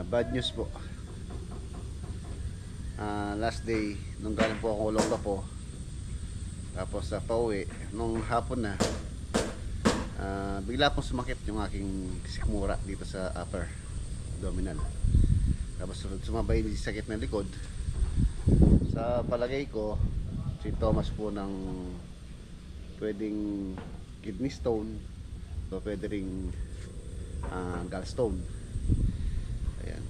Bad news po. Last day nung galing po ako Olongapo, tapos sa pauwi nung hapon na, bigla pong sumakit yung aking sikmura dito sa upper abdominal. Tapos sumabay yung sakit ng likod. Sa palagay ko, sintomas po ng pwedeng kidney stone o pwede ring gallstone. Ayan.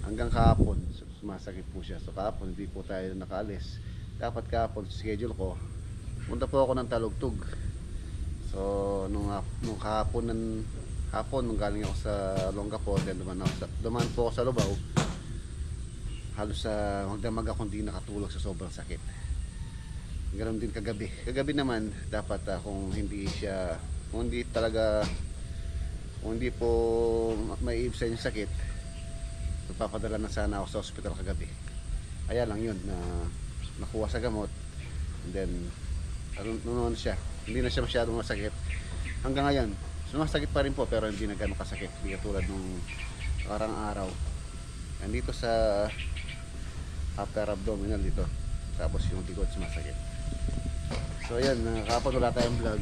Hanggang kahapon sumasakit po siya. So kahapon hindi po tayo nakaalis. Dapat kahapon schedule ko, punta po ako ng Talugtog. So nung kahapon nung galing ako sa Olongapo, then dumaan po ako sa Lubao. Halos magdamag ako, hindi nakatulog sa sobrang sakit. Ganoon din kagabi. Kagabi naman dapat kung hindi po maiibsan yung sakit, magpapadala na sana ako sa ospital kagabi. Kaya lang yun na nakuha sa gamot, and then noon siya, hindi na siya masyadong masakit. Hanggang ngayon sumasakit pa rin po, pero hindi na gano'ng kasakit, hindi katulad nung parang araw. Nandito sa upper abdominal dito, tapos yung likod sumasakit. So ayan, kapag wala tayong vlog,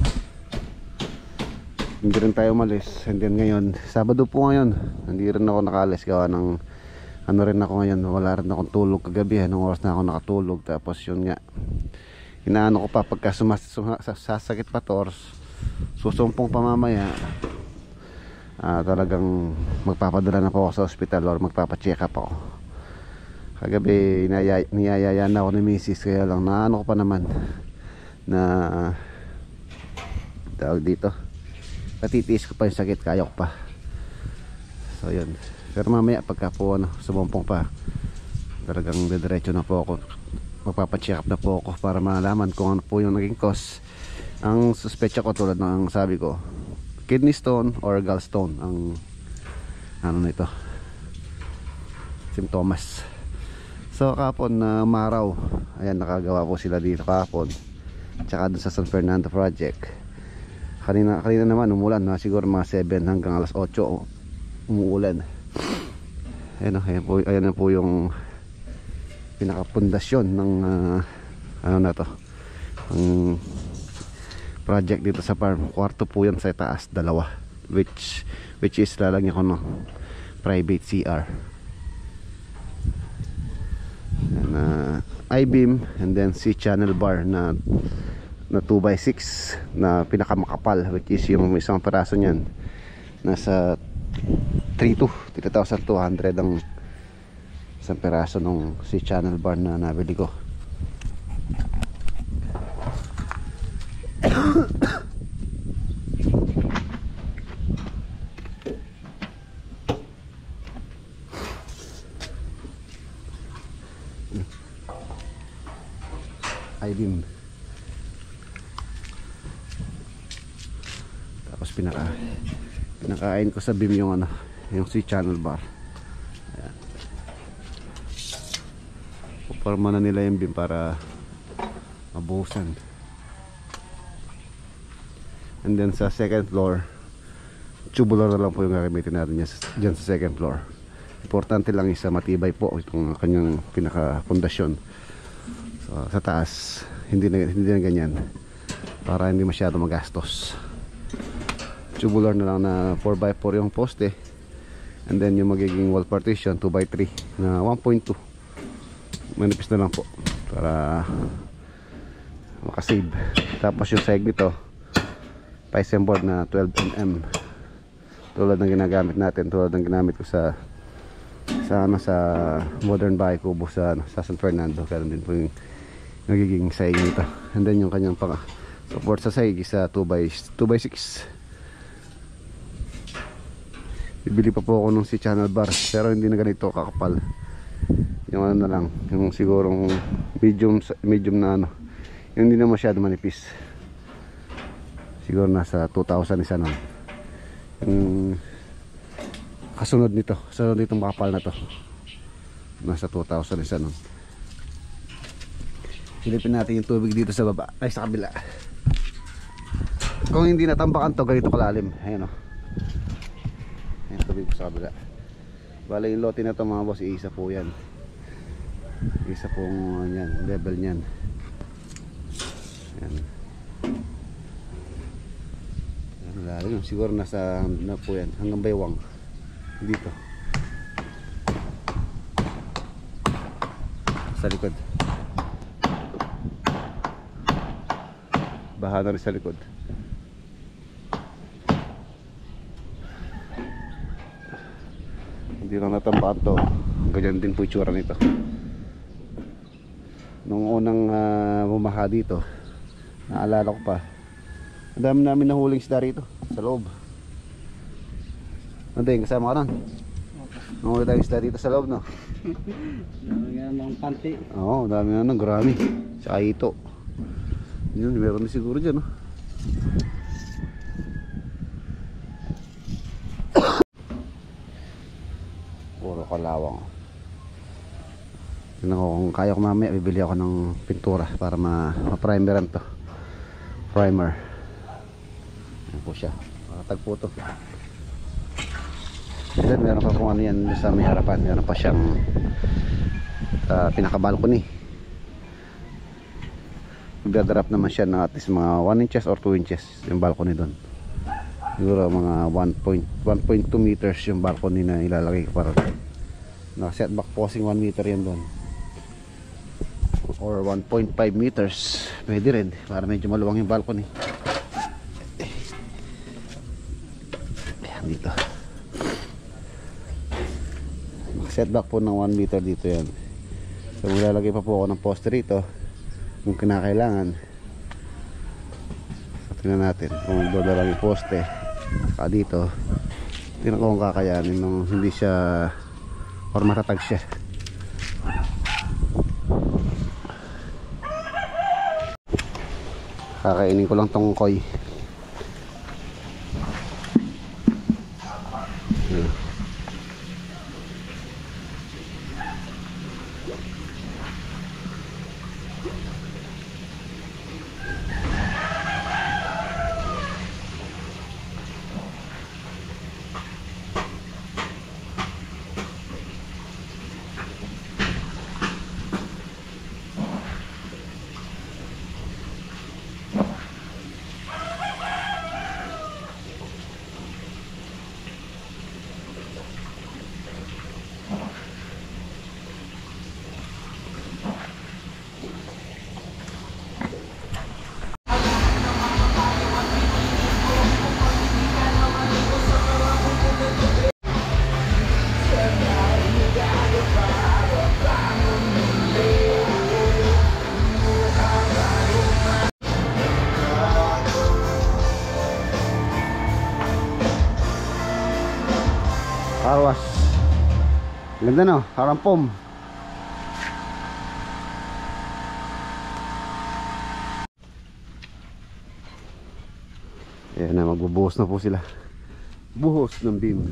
hindi rin tayo umalis. And then ngayon, Sabado po ngayon, hindi rin ako nakaalis gawa ng ano rin ako ngayon, wala rin akong tulog kagabi. Anong oras na ako nakatulog. Tapos yun nga, inaano ko pa pagka sasakit pa tors, susumpong pa mamaya, talagang magpapadala na po ako sa ospital or magpapacheck up ako. Kagabi niyayaya na ako ni Mrs. Kaya lang naano ko pa naman na tawag dito, natitiis ko pa yung sakit, kaya ko pa. So yun, pero mamaya pagka po sumumpong pa, talagang didiretso na po ako, magpapacheck up na po ako para malaman kung ano po yung naging cause. Ang suspetsa ko, tulad ng sabi ko, kidney stone or gallstone ang ano nito, simptomas. So kahapon na umaraw, ayan, nakagawa po sila dito kahapon, tsaka dun sa San Fernando project. Kanina naman umulan na, siguro mga 7 hanggang alas 8 umuulan. Ayan na po yung pinakapundasyon ng ano na to, ang project dito sa farm. Kwarto po yan sa taas, dalawa, which is lalagyan ko ng private CR. I-beam and then C-channel bar na 2x6 na pinakamakapal, which is yung isang peraso niyan nasa 3,200 ang isang peraso ng C-channel bar na nabili ko. I-beam, tapos pinakain ko sa beam yung yung C-channel bar. Ayan, puporma na nila yung beam para mabuhusan. And then sa second floor, tubular na lang po yung gagamitin natin dyan sa second floor. Importante lang isa matibay po itong kanyang pinaka-pundasyon. So, sa taas hindi na ganyan, para hindi masyado magastos. Tubular na lang na 4x4 yung poste, and then yung magiging wall partition 2x3 na 1.2, manipis na lang po para makasave. Tapos yung side nito Tyson board na 12mm, tulad ng ginagamit natin, tulad ng ginamit ko sa modern bahay kubo sa San Fernando. Kaya din po yung nagiging sahig nito. And then yung kanyang support sa sahig sa 2x6. Bibili pa po ako ng C-channel bar, pero hindi na ganito kakapal. Yung ano na lang, yung sigurong medium na ano, yung hindi na masyado manipis. Siguro nasa 2,000 isa nun. Yung kasunod nitong makapal na to, nasa 2,000 isa nun. Silipin natin yung tubig dito sa baba, ay sa kabila. Kung hindi natambakan to, ganito kalalim. Ayan o, ayan tubig sa kabila. Bale yung lote na to mga boss, isa po yan. Isa pong yan, level nyan. Yan. Lalim, siguro nasa na po yan, hanggang baywang dito sa likod. Baha na rin sa likod. Hindi lang natambaan to. Ganyan din po itsura nito. Nung unang bumaha dito, naalala ko pa, ang dami namin nahuling isda rito sa loob. Ano din, kasama ka nun? Nahuli tayo isda dito sa loob, no? Dami nga ng panti. Oo, dami nga nang grami. Saka ito. Yun, meron din siguro dyan, no? Puro kalawang. Tignan ko kung kaya ko mamaya, bibili ako ng pintura para ma-primeran to. Primer. Ayan po siya. Makatagpo to. Then meron pa kung ano yan sa may harapan. Meron pa siyang pinaka-balcony. Magdadrap naman siya ng at least mga 1 inches or 2 inches yung balcony doon. Siguro mga 1.2 meters yung balcony na ilalagay ko para naka-setback posing 1 meter yan doon. Or 1.5 meters. Pwede rin para medyo maluwang yung balcony. Ayan dito. Setback po ng 1 meter dito yan. So maglalagay pa po ako ng poste rito kung kinakailangan. So tingnan natin kung doon yung poste saka dito. Tingnan ko kung kakayanin nung hindi siya or matatag siya. Kakainin ko lang tong koy. Carwash. Ganda no, harampom. Ayan na, magbubuhos na po sila. Buhos ng beam.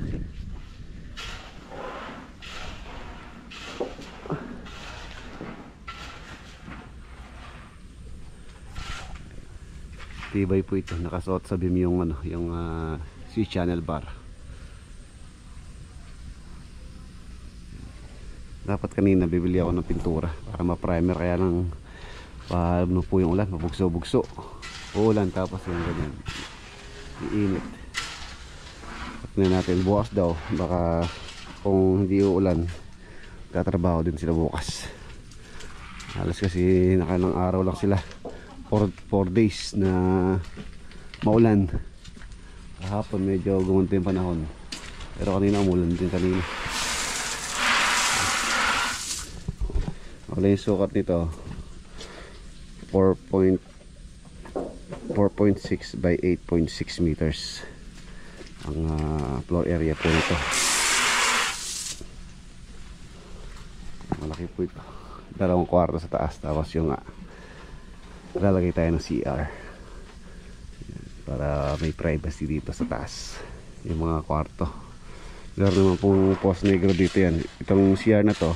Tibay po ito, nakasuot sa beam yung ano, yung C-channel bar. Dapat kanina bibili ako ng pintura para ma-primer, kaya lang paano po yung ulan, mabugso-bugso. Uulan tapos yung ganyan iinit. Tignan natin bukas daw, baka kung hindi uulan tatrabaho din sila bukas. Halos kasi nakalang araw lang sila, 4 days na maulan. Kahapon medyo gumunti yung panahon, pero kanina umulan din kanina. Wala yung sukat nito 4.6 by 8.6 meters ang floor area po nito. Malaki po ito, 2 kwarto sa taas, tapos yung lalagay tayo ng CR para may privacy dito sa taas yung mga kwarto. Meron naman pong post negro dito yan. Itong CR na to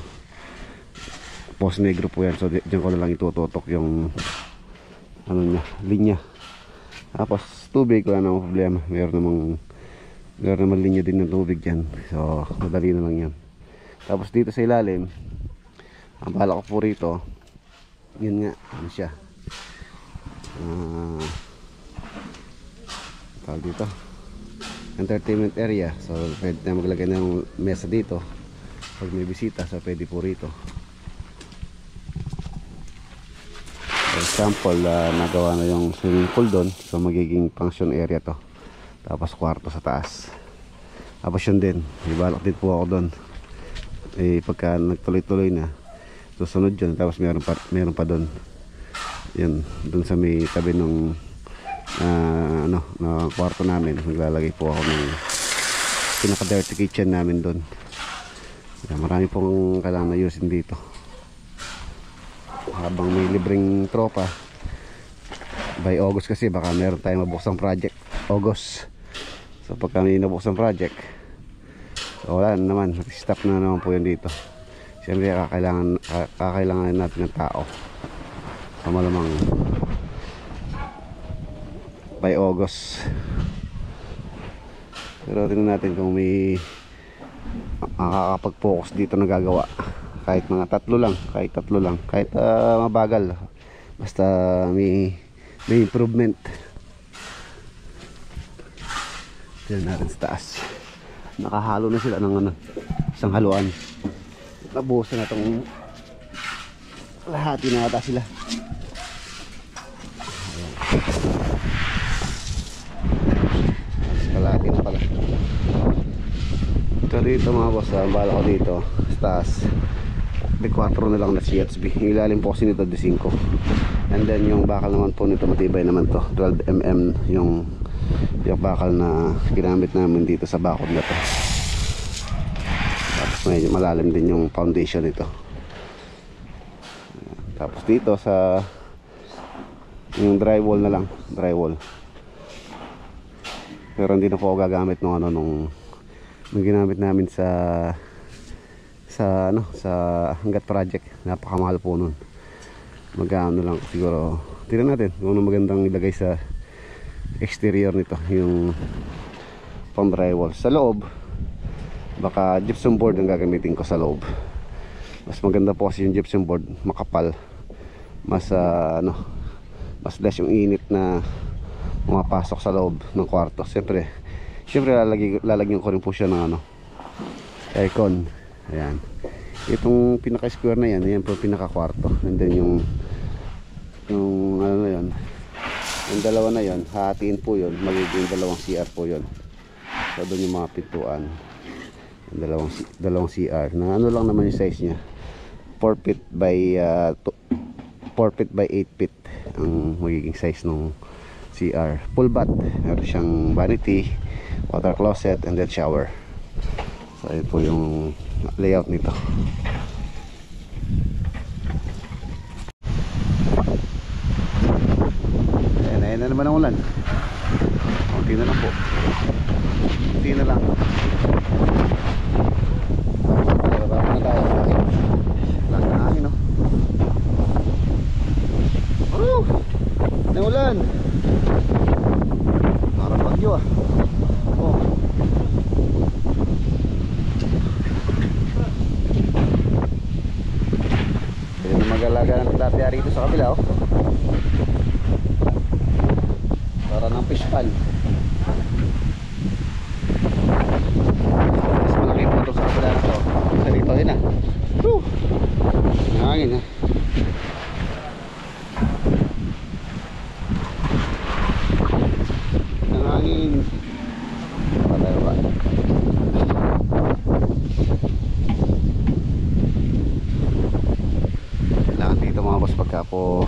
post negro po yan, so dyan ko na lang itututok yung ano niya, linya. Tapos tubig, wala namang problema, meron naman linya din ng tubig dyan, so madali na lang yan. Tapos dito sa ilalim, ang bala ko po rito, yun nga, ano siya, tawag dito, entertainment area. So pwede na maglagay ng mesa dito pag may bisita, so pwede po rito. For example, nagawa na yung swimming pool doon, so magiging function area to. Tapos kwarto sa taas. Tapos yun din, ibalak din po ako doon. Pagka nagtuloy-tuloy na, susunod yun. Tapos meron pa doon. Yan, doon sa may tabi ng na kwarto namin, naglalagay po ako ng pinaka-dirty kitchen namin doon. Marami pong kailangan na ayusin dito. Habang may libreng tropa by August, kasi baka meron tayong mabuksang project August. So pagka may nabuksang project, so wala naman, stop na naman po yun dito. Siyempre kakailangan natin ng tao, so malamang by August. Pero tingnan natin kung may makakapag-focus dito na gagawa. Kahit mga tatlo lang, kahit mabagal, basta may improvement. Tignan natin sa taas, nakahalo na sila ng isang haluan. Nabuhusan na itong lahati na ata sila. Kalahati na pala ito dito mga boss. Ang bala ko dito sa taas, may 4 na lang na CHB. Yung ilalim po kasi nito 5. And then yung bakal naman po nito matibay naman to, 12mm yung bakal na ginamit namin dito sa bakod na to. Tapos medyo malalim din yung foundation nito. Tapos dito sa yung drywall na lang, drywall. Pero hindi na po ako gagamit nung ginamit namin sa hanggat project. Napakamahal po nun. Magkano lang siguro. Tingnan natin kung ano magandang ilagay sa exterior nito, yung pang drywall. Sa loob, baka gypsum board ang gagamitin ko sa loob. Mas maganda po kasi yung gypsum board, makapal. Mas less yung init na pumapasok sa loob ng kwarto. Siyempre lalagyan ko rin po siya ng aircon. Ayan. Itong pinaka-square na yan po pinaka-kwarto. And then yung yung dalawa na yan, hatiin po yun, magiging dalawang CR po yun. So doon yung mga pintuan, yung dalawang CR na lang naman yung size nya, 4 feet by 8 feet ang magiging size ng CR. Full bath, meron siyang vanity, water closet, and then shower. So ayun po yung layout nito. Ayan na naman ang ulan. Kunti na lang po. Kunti na lang. Baba na tayo. Lakas na hangin, no? Naulan. Parang bagyo ah. Oh. Pwede na mag-alaga ng tilapia rito sa kabila, oh. Para ng fish pan. Mas malaki po ito sa kabila na ito. Sa dito din ah. Woo! Nangangin ah. Nangangin. Patay ba? Kailangan dito mga boss, pagka po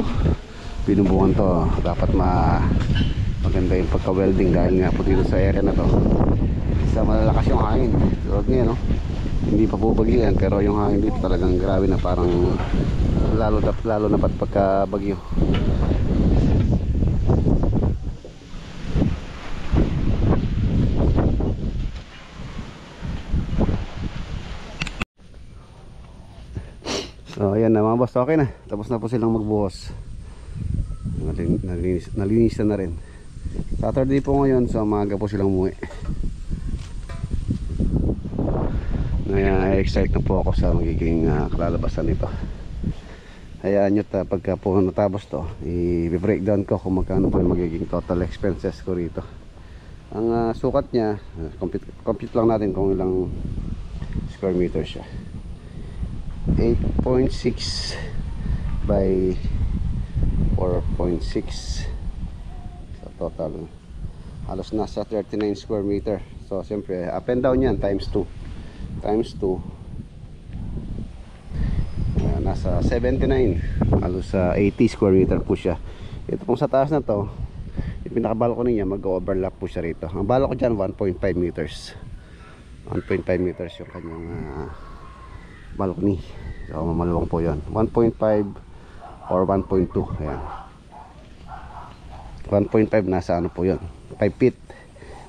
binubukan to, dapat maganda yung pagka-welding, dahil nga po dito sa area na to sa malalakas yung hangin. Tulad niya, no? Hindi pa po bagyo yan, pero yung hangin dito talagang grabe na, parang lalo na pagka bagyo. So ayan na mga boss, okay na, tapos na po silang magbuhos. Nalinis na rin. Saturday po ngayon, so maaga po silang umuwi. excited na po ako sa magiging kalalabasan nito. Hayaan nyo pagka po natapos to, i-breakdown ko kung magkano po yung magiging total expenses ko rito. Ang sukat niya, compute lang natin kung ilang square meter siya. 8.6 by 4.6. So total halos nasa 39 square meter. So siyempre up and down yan times 2 nasa 79, halos 80 square meter po siya. Ito pong sa taas na to, yung pinaka-balcony niya mag-overlap po siya rito. Ang balcony ko dyan 1.5 meters 1.5 meters yung kanyang balcony. So mamalawang po yun, 1.5 or 1.2. ayan, 1.5 nasa ano po yun, 5 feet.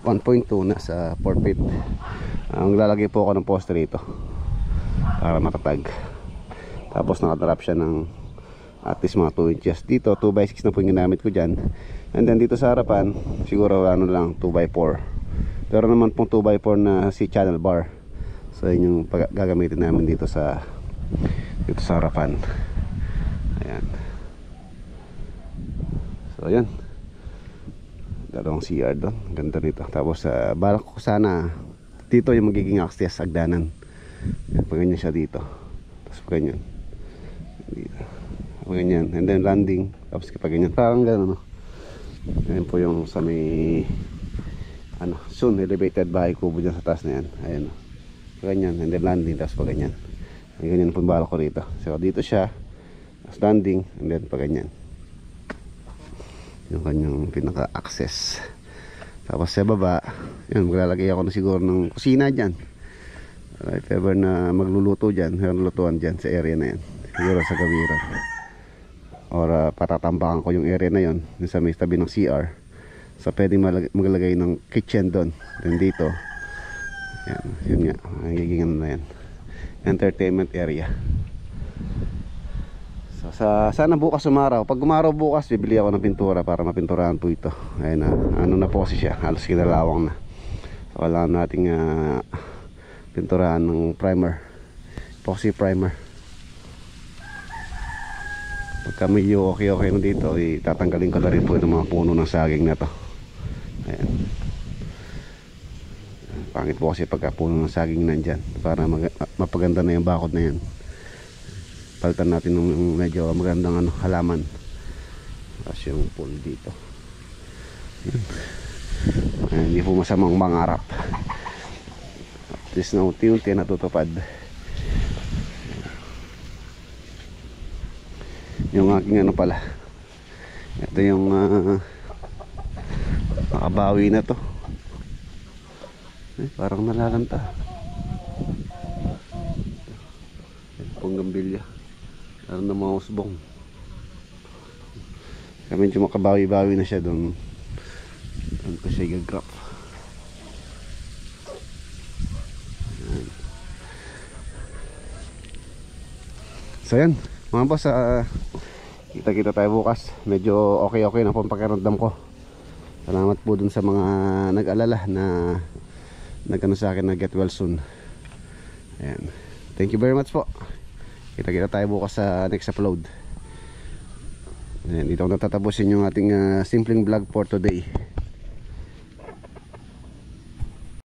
1.2 nasa 4 feet. Ang lalagay po ako ng poste rito para matatag. Tapos nakatrap siya ng at least mga 2 inches. Dito 2x6 na po yung ginamit ko dyan. And then dito sa harapan siguro ano lang 2x4. Pero naman pong 2x4 na si channel bar. So yun yung gagamitin namin dito sa harapan. Ayan. So ayan, dalawang CR doon, ganda nito. Tapos balak ko sana dito yung magiging access agdanan. Pag ganyan siya dito, tapos pag ganyan dito, pag ganyan, and then landing, tapos kapag ganyan, parang gano'n, no? Ayan po yung sa may soon elevated bahay kubo dyan sa taas na yan. Ayan, no? Pag ganyan, and then landing, tapos pag ganyan. Ganyan po yung balak ko rito. So dito siya, tapos landing, and then pag ganyan yung kanyang pinaka-access. Tapos sa baba, yan, maglalagay ako na siguro ng kusina dyan. If ever na magluluto dyan, mayroon lutuan dyan sa area na yan, siguro sa gawiran. Or patatambakan ko yung area na yon sa may tabi ng CR. So pwedeng maglagay ng kitchen doon. Then dito, yan, yun nga, magiging ano na yan, entertainment area. So sana bukas umaraw. Pag umaraw bukas, bibili ako ng pintura para mapinturahan po ito. Ayun na, ano na po siya, halos kinalawang na. So kailangan nating pinturahan ng primer, epoxy primer. Pagka medyo okay na dito, itatanggalin ko na rin po itong mga puno ng saging na to. Ayan, pangit po kasi pagka puno ng saging nandyan, para mapaganda na yung bakod na yan. Palitan natin ng medyo magandang halaman. Tapos yung pool dito. Ayan, hindi po masamang mangarap. At least na unti-unti natutupad. Yung aking pala, ito yung makabawi na to. Parang nalalanta. Panggambilya, meron na mga usbong. Kaya medyo makabawi-bawi na siya doon. Doon ko siya gagrap. So yan mga boss, kita-kita tayo bukas. Medyo okay na po ang pakiramdam ko. Salamat po dun sa mga nag-alala na nagano sa akin na get well soon. Ayan, thank you very much po. Kita-kita tayo bukas sa next upload. Ayan, dito ko natatapusin yung ating simpleng vlog for today.